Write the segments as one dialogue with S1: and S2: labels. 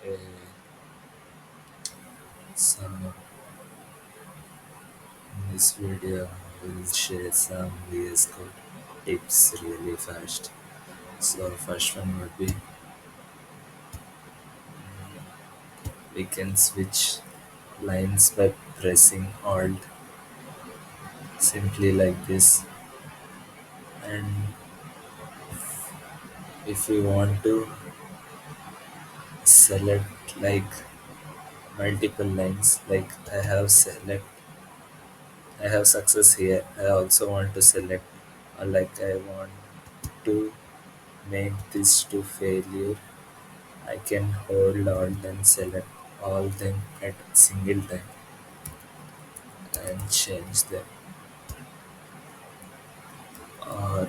S1: Okay, so in this video we'll share some VS Code tips really fast. So first one would be we can switch lines by pressing Alt simply like this, and if we want to select like multiple lines, like I have success here, I also want to select, or like I want to make this to failure, I can hold Alt and select all them at single time and change them, or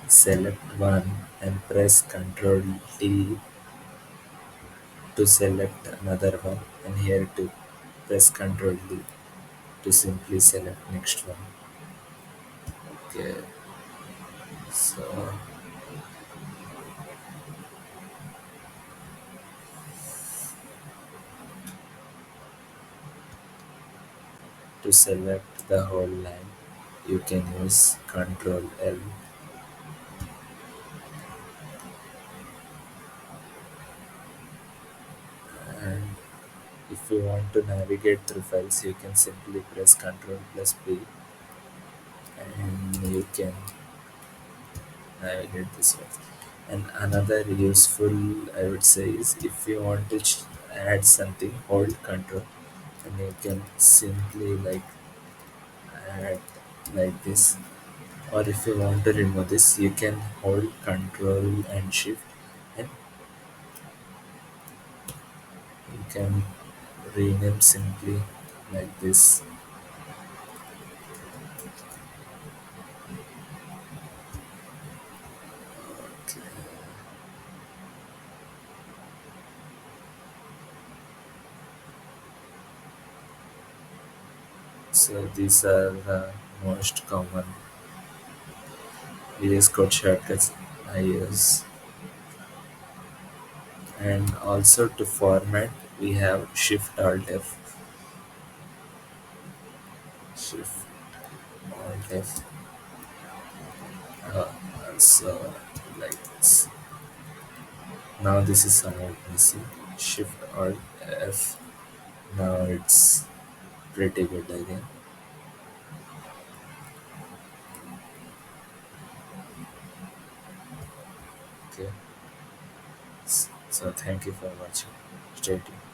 S1: select one and press Ctrl D to select another one, and here to press Ctrl D to simply select next one. Okay, so to select the whole line you can use Ctrl L, and if you want to navigate through files you can simply press Ctrl plus P and you can navigate this way. And another useful I would say is if you want to add something, hold Control and you can simply like add like this. Or if you want to remove this, you can hold Control and Shift and you can rename simply like this. Okay. So these are the most common VS Code shortcuts I use. And also to format we have Shift Alt F, Shift Alt F. Uh, so like this. Now this is somewhat missing. Shift Alt F. Now it's pretty good again. Okay. So thank you for watching. Stay tuned.